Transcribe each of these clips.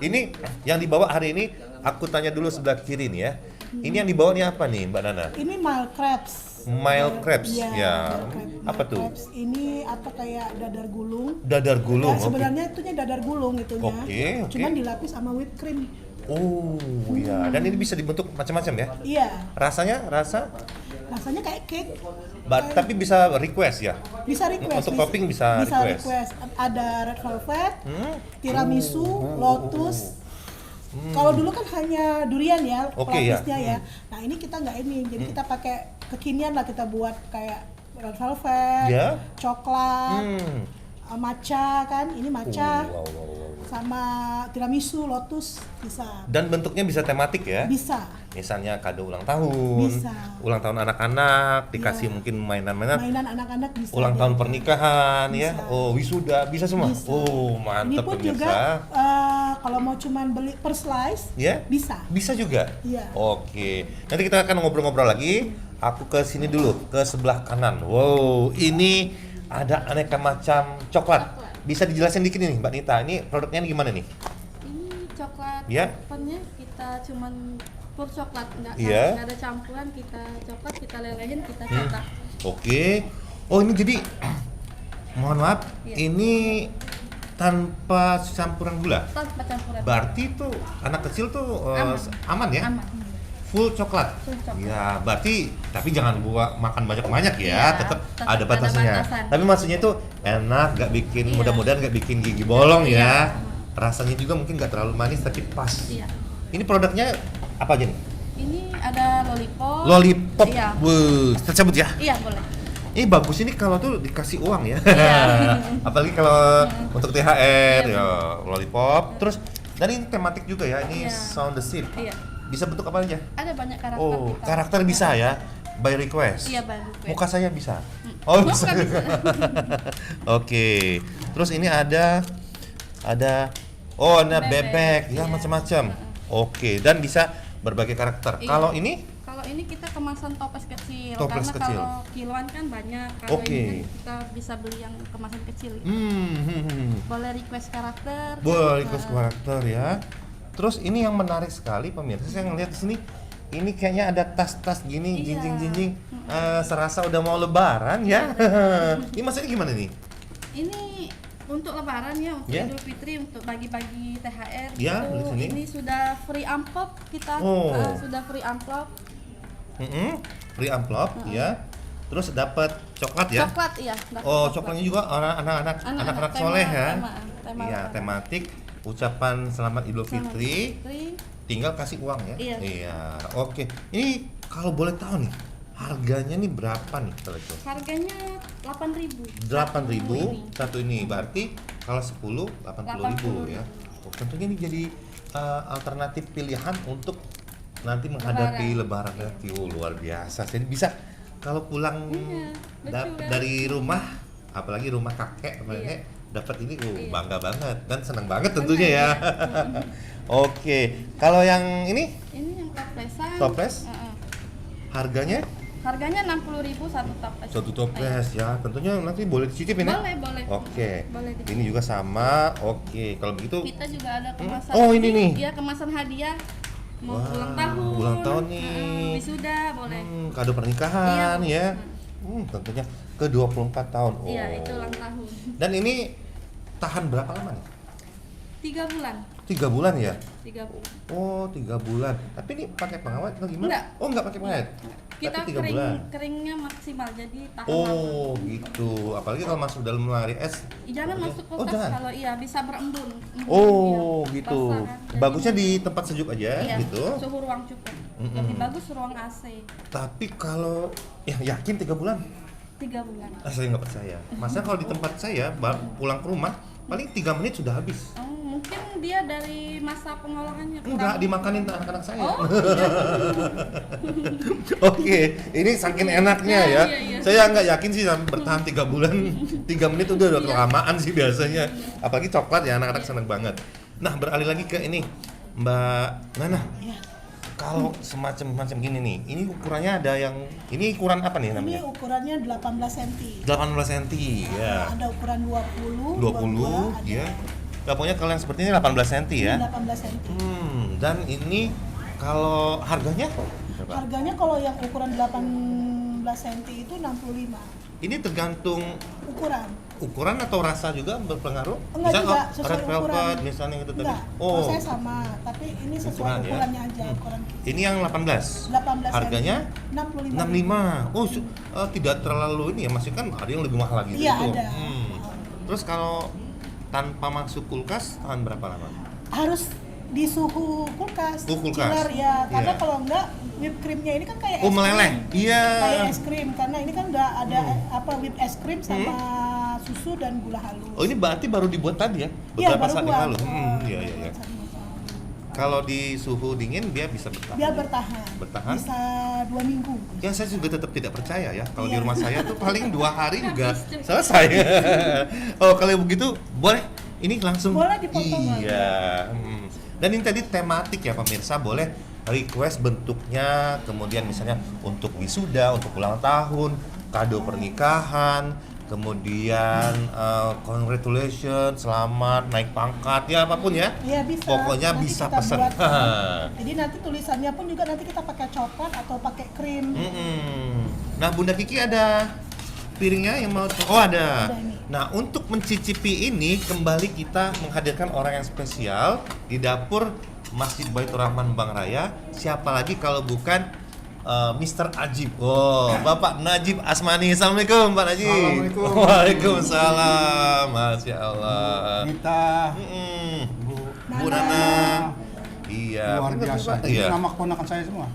Ini yang dibawa hari ini, aku tanya dulu sebelah kiri nih ya. Ini yang dibawa nih apa nih Mbak Nana? Ini mild crabs. Mild crabs, Iya, ya. mild crab. Apa Mild tuh? crabs ini apa kayak dadar gulung. Dadar gulung. Ya, oke. sebenarnya itunya dadar gulung itunya. Oke. Cuman dilapis sama whipped cream. Oh, ya. Dan ini bisa dibentuk macam-macam ya? Iya, Rasanya kayak cake. tapi bisa request ya? Bisa request. Untuk topping bisa request. Ada red velvet, tiramisu, lotus. Kalau dulu kan hanya durian ya, Oke, ya. pelapisnya ya. Nah ini kita nggak ini, jadi kita pakai kekinian lah, kita buat kayak red velvet, Ya. coklat, matcha kan, ini matcha, Wow. sama tiramisu, lotus bisa. Dan bentuknya bisa tematik ya? Bisa. Misalnya kado ulang tahun, Bisa. ulang tahun anak-anak, dikasih Iya. mungkin mainan-mainan, Mainan anak-anak bisa. ulang tahun pernikahan ya, Bisa. oh wisuda, bisa semua? Bisa. Oh Ini mantap pun pemirsa. juga kalau mau cuman beli per slice, Ya? bisa. Bisa juga? Iya. Oke, nanti kita akan ngobrol-ngobrol lagi. Aku ke sini dulu, ke sebelah kanan. Wow, ini ada aneka macam coklat. Bisa dijelasin dikit nih Mbak Nita, ini produknya gimana nih? Ini coklat Ya. opennya kita cuman pur coklat, nggak Iya. ada campuran, kita coklat, kita lelehin, kita cetak. Oke. Oh ini jadi, mohon maaf, Iya. ini tanpa campuran gula. Tanpa campuran. Berarti tuh anak kecil tuh aman ya? Aman. Full coklat. Full coklat. Ya, berarti tapi jangan buat makan banyak-banyak ya, Iya, tetap tetap ada ada batasnya. batasan. Tapi maksudnya itu enak, nggak bikin Iya. mudah-mudahan nggak bikin gigi bolong Iya. ya. Rasanya juga mungkin nggak terlalu manis tapi pas. Iya. Ini produknya apa aja nih? Ini ada lollipop. Lollipop. Iya. Wuh, kita sebut ya. Iya, boleh. Ini bagus ini kalau tuh dikasih uang ya. Iya. Apalagi kalau untuk THR Iya. ya, lollipop. Terus dan ini tematik juga ya. Ini Iya. sound the ship. Iya. Bisa bentuk apa aja? Ada banyak karakter Oh, kita. karakter bisa ya. By request. Iya, by request. Muka saya bisa. Oh, bisa. Muka bisa. Oke. Terus ini ada ada bebek ya Iya. macam-macam. Oke, dan bisa berbagai karakter. Iya. Kalau ini Kalau ini kita kemasan toples kecil, Toples karena kecil. kalau kiloan kan banyak. Kalau Oke. ini kan kita bisa beli yang kemasan kecil. hmm. Boleh request karakter. Boleh request karakter ya. Terus ini yang menarik sekali pemirsa, saya ngeliat di sini ini kayaknya ada tas-tas gini Iya. jinjing-jinjing. Serasa udah mau lebaran ya. Ini maksudnya gimana nih? Ini untuk lebaran ya, untuk Ya. Idul Fitri, untuk bagi-bagi THR Ya, gitu. di sini. Ini sudah free amplop kita. Oh. Sudah free amplop. Free amplop ya. Terus dapat coklat ya. Coklat iya. dapat Oh, coklat. coklatnya juga anak-anak Anak-anak soleh ya. tema Iya, lebaran. tematik ucapan selamat Idul Selamat Fitri. Fitri. Tinggal kasih uang ya. Iya. Oke. Ini kalau boleh tahu nih, harganya nih berapa nih kalau itu? Harganya 8.000. 8.000 satu ini. Berarti kalau 10 80.000 ya. Oh, tentunya ini jadi alternatif pilihan untuk nanti menghadapi lebaran nanti. Oh, luar biasa. Jadi bisa kalau pulang Iya, lucu kan? dari rumah, apalagi rumah kakek, nenek, dapat ini Iya. bangga banget dan senang banget tentunya ya. Oke, kalau yang ini Ini yang toplesan. Toples? Heeh. harganya Harganya 60.000 satu toples. satu toples ya. Tentunya nanti boleh dicicipin ya. Boleh, boleh. Oke. Boleh dicicip. Ini juga sama. Oke, kalau begitu Kita juga ada kemasan. Oh, ini nih. Iya, kemasan hadiah. Mau Wah, ulang tahun. ulang tahun nih. Wisuda boleh. kado pernikahan Iya, ya. Tentunya ke 24 tahun. Oh. Iya, itu ulang tahun. Dan ini tahan berapa lama nih? 3 bulan. 3 bulan ya? 3 bulan. Oh, 3 bulan. Tapi ini pakai pengawet atau gimana? Enggak. Oh, enggak pakai pengawet. Kita Tapi 3 bulan. keringnya maksimal jadi tahan Oh, lama. gitu. Apalagi kalau masuk dalam lemari es. Jangan boleh. masuk Oh, kulkas jangan. kalau iya bisa berembun. Oh, Iya, gitu. basah kan. Jadi Bagusnya di tempat sejuk aja iya, gitu. suhu ruang cukup. Lebih bagus ruang AC. Tapi kalau yakin 3 bulan? 3 bulan. Saya nggak percaya. Masa kalau di tempat saya pulang ke rumah paling 3 menit sudah habis. Oh, mungkin dia dari masa pengolahannya. Enggak dimakanin anak-anak saya. Oh, iya. Oke, ini saking enaknya ya. Iya, iya. Saya nggak yakin sih sampai bertahan 3 bulan. 3 menit udah kelamaan sih biasanya. Apalagi coklat ya anak-anak seneng banget. Nah, beralih lagi ke ini, Mbak Nana. Ya. Kalau semacam gini nih, ini ukurannya ada yang ini ukuran apa nih Ini namanya? ukurannya 18 cm. 18 cm ya. Ada ukuran 20, 20 ada ya. Pokoknya kalau yang seperti ini 18 cm ya. 18 cm. Dan ini kalau harganya berapa? Harganya kalau yang ukuran 18 cm itu 65. Ini tergantung ukuran atau rasa juga berpengaruh? Enggak Misal, juga, red sesuai velvet ukuran. misalnya gitu tadi. Enggak, kalau saya sama, tapi ini sesuai Ukuran ya? ukurannya aja, ukuran Ini yang 18. 18 Harganya cm, 65. 65. Oh, tidak terlalu ini ya, maksudnya kan ada yang lebih mahal lagi Iya, gitu. ada. Terus kalau tanpa masuk kulkas tahan berapa lama? Harus di suhu kulkas. Kulkas. Chiller ya, karena Iya. kalau enggak whipped creamnya ini kan kayak Oh, es meleleh. krim. Iya. Kayak es krim, karena ini kan udah ada whipped es krim sama susu dan gula halus. Oh, ini berarti baru dibuat tadi ya? Iya, Beberapa baru saat yang buat. lalu. Iya, iya, iya. Kalau di suhu dingin dia bisa bertahan. Dia bertahan. Bertahan? Bisa 2 minggu. Ya saya juga tetap tidak percaya ya. Kalau di Iya. rumah saya tuh paling 2 hari juga selesai. Oh, kalau begitu boleh ini langsung. Boleh dipotong. Iya. Dan ini tadi tematik ya pemirsa, boleh request bentuknya, kemudian misalnya untuk wisuda, untuk ulang tahun, kado pernikahan, kemudian congratulations, selamat naik pangkat, ya apapun ya. Iya bisa. Pokoknya Nanti bisa kita pesen. buatkan. Jadi nanti tulisannya pun juga nanti kita pakai coklat atau pakai krim. Nah, Bunda Kiki ada piringnya yang mau. Oh, ada. Ada ini. Nah, untuk mencicipi ini kembali kita menghadirkan orang yang spesial di dapur Masjid Baitur Rahman Bang Raya. Siapa lagi kalau bukan Mr. Ajib. Oh, Bapak Najib Asmani. Assalamualaikum Pak Najib. Assalamualaikum. Waalaikumsalam. Masya Allah. Nita, Bu Nana. Iya. luar bener, biasa. Pak. Ini Iya. nama keponakan saya semua.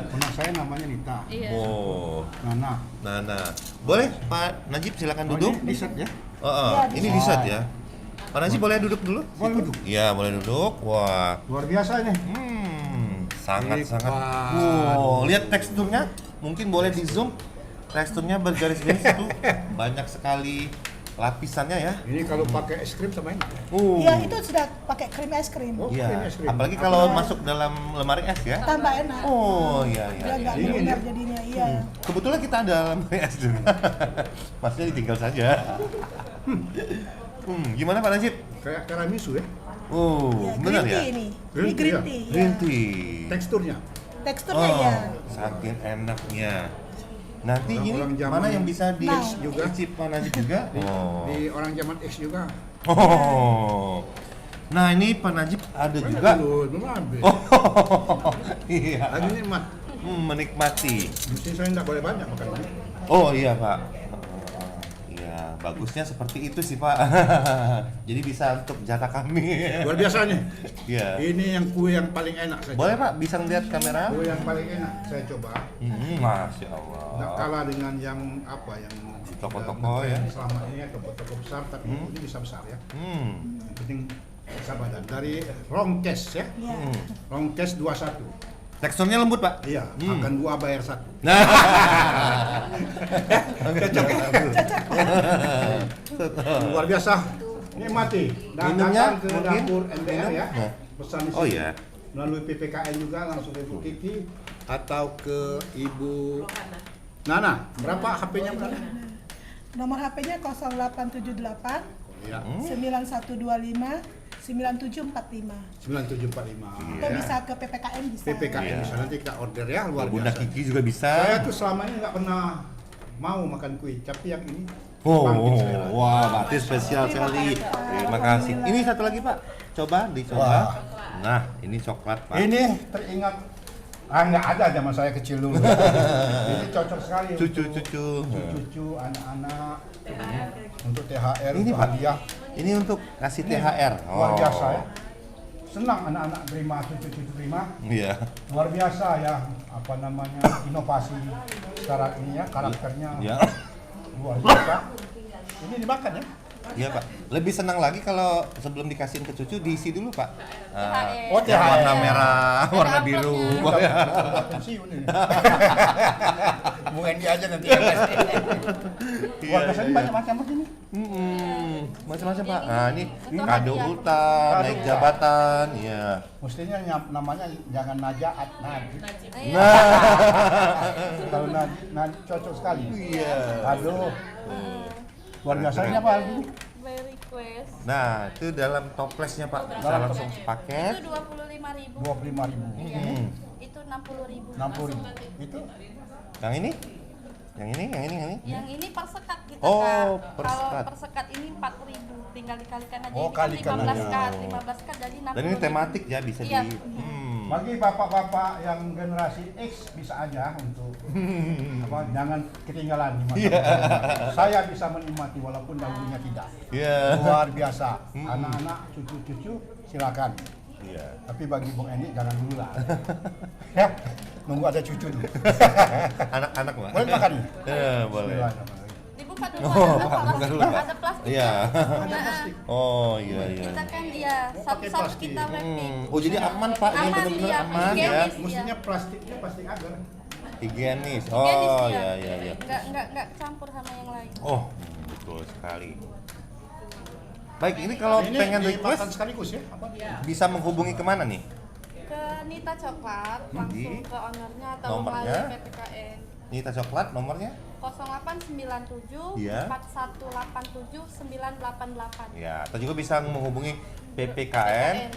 Ponak saya namanya Nita. Iya. Oh, Nana. Nana. Boleh Pak Najib silakan Oh, duduk. ini dessert ya? Iya, Ini dessert ya. Pak Najib boleh duduk dulu? Boleh duduk. Iya, boleh duduk. Wah, Luar biasa ini. sangat-sangat. Lipat. Wow, lihat teksturnya. Mungkin boleh di zoom. Teksturnya bergaris-garis itu banyak sekali lapisannya ya. Ini kalau pakai es krim sama ini. Iya, itu sudah pakai krim es krim. Oh, Iya. ini es krim. Apalagi kalau masuk dalam lemari es ya. Tambah enak. Oh, iya iya. Dia nggak iya. Dingin benar ya? jadinya. Iya. Kebetulan kita ada lemari es juga. Maksudnya ditinggal saja. Gimana Pak Najib? Kayak tiramisu ya. Oh, Ya, benar green ya? tea ini. Green Ini tea, green ya? tea. ya. Green tea. Teksturnya. Teksturnya Oh, ya. saking enaknya. Nanti Orang-orang ini zaman mana yang bisa di Nah. juga. icip Pak Najib juga? Oh. Di orang zaman X juga. Oh. Nah, ini Pak Najib ada juga. Dulu, belum habis. Oh. Iya. Lagi nikmat. Menikmati. Mesti saya nggak boleh banyak makan ini. Oh iya Pak. Iya, bagusnya seperti itu sih Pak. Jadi bisa untuk jatah kami. Luar biasa nih. Iya. Ini yang kue yang paling enak saya Boleh coba. Pak, bisa ngeliat kamera? Kue yang paling enak saya coba. Masya Nggak Allah. kalah dengan yang apa yang Di toko-toko ya. selama ini ya toko-toko besar, tapi ini bisa besar ya. Yang penting bisa badan dari Rongkes ya. Iya. Rongkes 21. Teksturnya lembut Pak. Iya, makan 2 bayar 1. Nah. Luar biasa. Nikmati. Dan Minumnya datang ke mungkin? dapur MBR ya. Nah. Pesan di Oh sini. iya. Melalui PPKN juga langsung ke Ibu Kiki atau ke Ibu Nana. Berapa HP-nya berapa? Nomor HP-nya 0878 Iya. 9125 9745. 9745. Atau bisa ke PPKM bisa. PPKN Iya. bisa nanti kita order ya, luar Bunda biasa. Kiki juga bisa. Saya tuh selama ini nggak pernah mau makan kue, tapi yang ini Oh, bangkit selera. wah, berarti spesial sekali. Terima kasih. Ini satu lagi Pak, coba dicoba. Wah. Nah, ini coklat Pak. Ini teringat nggak ada zaman saya kecil dulu. Ini cocok sekali Cucu-cucu. untuk cucu, anak-anak, untuk THR, Ini untuk Pak, hadiah. ini untuk kasih THR. Luar biasa ya. Senang anak-anak terima, cucu-cucu terima. Iya. Luar biasa ya, apa namanya, inovasi secara ini ya, karakternya Ya. luar biasa. Ini dimakan ya. Iya Pak. Lebih senang lagi kalau sebelum dikasihin ke cucu diisi dulu Pak. THR. Oh, Yang THR. warna merah, warna Ada biru. amplopnya. Udah pensiun ini. Bukan dia aja nanti yang kasih. Luar biasa ini banyak macam begini. Macam-macam Pak. Nah, ini Untuk kado hadiah. ulta, Kado naik ulta. jabatan, iya. Mestinya namanya jangan Najaat, Najib. Iya. Kalau Najib cocok sekali. Iya. Aduh. Luar biasa ini apa lagi? Very request. Nah, itu dalam toplesnya Pak, bisa Dalam langsung Itu paket. 25.000. 25.000. Iya. Hmm. Itu 60.000. 60.000. Itu Yang ini? Yang ini? Yang ini per sekat kita Oh, Kak. per Kalau sekat. per sekat ini 4.000. Tinggal dikalikan aja. Oh, Ini kan kalikan 15 aja. sekat, 15 sekat jadi 60.000. Dan ini tematik ya, bisa Iya. di bagi bapak-bapak yang generasi X bisa aja untuk apa, jangan ketinggalan di masa Iya. depan. Saya bisa menikmati walaupun dahulunya tidak. Iya. Luar biasa. Anak-anak, cucu-cucu silakan. Iya. Tapi bagi Bung Eni jangan dulu lah. Ya, nunggu ada cucu dulu. Anak-anak Pak. Boleh makan nih? Boleh. Bismillahirrahmanirrahim. Dibuka dulu Oh, ada buka plastik. dulu, Pak. Ada plastik. Iya. Ada plastik. Oh, iya. Kita kan iya, pakai satu-satu plastik. kita wrapping. Oh, jadi aman Pak, ini Aman, benar-benar iya, aman ya. higienis. Mestinya plastiknya plastik agar. Higienis. Higienis, Oh, iya. iya. Nggak campur sama yang lain. Oh, betul sekali. Baik, ini kalau Ini pengen dimakan request sekaligus ya? Apa? bisa menghubungi kemana nih? Ke Nita Coklat langsung ke ownernya atau Nomornya? melalui PPKN Nita Coklat nomornya? 0897 Iya. 4187 988. Ya, atau juga bisa menghubungi PPKN,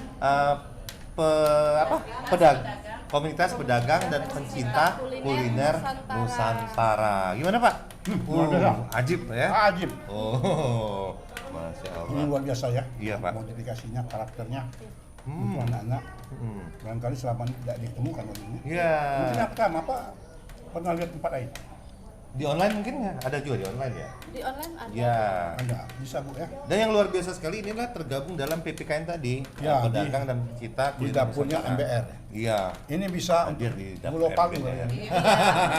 komunitas pedagang dan pencinta kuliner Nusantara. Gimana Pak? luar biasa. Ajib ya? Ajib. Oh, Masya Ini Allah. luar biasa ya. Iya, Pak. Modifikasinya, karakternya untuk anak-anak. Barangkali selama ini tidak ditemukan ini. Iya. Mungkin apa pernah lihat tempat lain? Di online mungkin ya? Ada juga di online ya? Di online ada. Ya. Ada, bisa Bu ya. Dan yang luar biasa sekali inilah tergabung dalam PPKN tadi, Ya, pedagang dan pencinta Di kuliner dapurnya Nusantara. MBR. Iya. Ini bisa Hadir untuk di dapur Gulo Palu. MBR.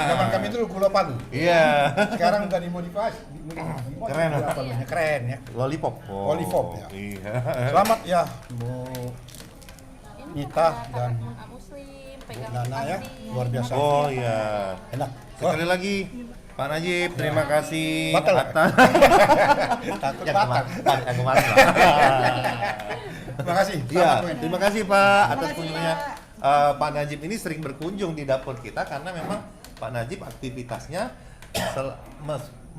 Zaman kami dulu Gulo Palu. Iya. Sekarang udah dimodifikasi. Keren, Gulo Palunya. Keren ya. Lollipop. Lollipop, ya. Iya. Selamat ya Bu Ini Nita kepada dan kalangan muslim, pegang Nana ya. plastik. Luar biasa. Oh iya. Enak. Sekali lagi Pak Najib, terima kasih Batal, Pak? atas Takut yang batal. yang kemarin lah. Terima kasih. Iya, Selamat Bu Eni. terima kasih Pak atas kasih, kunjungannya. Pak Najib ini sering berkunjung di dapur kita karena memang Pak Najib aktivitasnya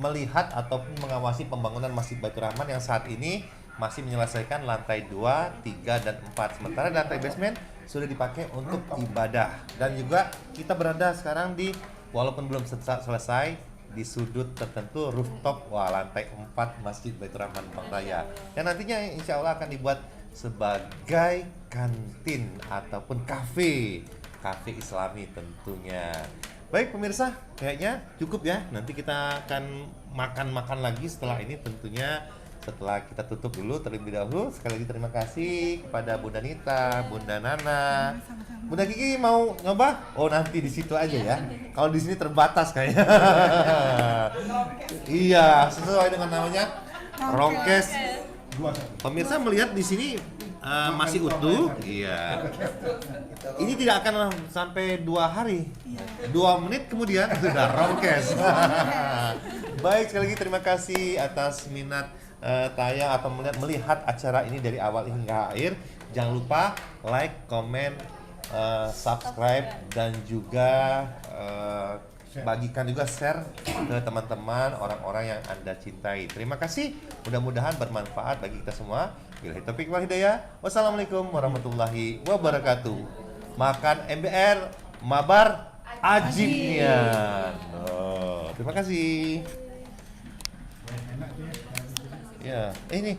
melihat ataupun mengawasi pembangunan Masjid Baitur Rahman yang saat ini masih menyelesaikan lantai 2, 3, dan 4. Sementara lantai basement sudah dipakai untuk ibadah. Dan juga kita berada sekarang di, walaupun belum selesai, di sudut tertentu rooftop lantai 4 Masjid Baitur Rahman Bang Raya. Dan nantinya insya Allah akan dibuat sebagai kantin ataupun kafe Islami tentunya. Baik pemirsa, kayaknya cukup ya. Nanti kita akan makan lagi setelah ini tentunya. Setelah kita tutup dulu terlebih dahulu, sekali lagi terima kasih kepada Bunda Nita, Bunda Nana. Bunda Kiki mau nyoba? Oh nanti di situ aja ya. Kalau di sini terbatas kayaknya. Iya, sesuai dengan namanya Rongkes. Pemirsa melihat di sini masih utuh. Iya. Ini tidak akan sampai 2 hari. 2 menit kemudian sudah Rongkes. Baik, sekali lagi terima kasih atas minat tayang atau melihat acara ini dari awal hingga akhir. Jangan lupa like, comment, subscribe, dan juga bagikan juga share ke teman-teman orang-orang yang Anda cintai. Terima kasih, mudah-mudahan bermanfaat bagi kita semua. Billahi taufiq wal hidayah. Wassalamualaikum warahmatullahi wabarakatuh. Makan MBR, mabar ajibnya. Terima kasih. Ya, ini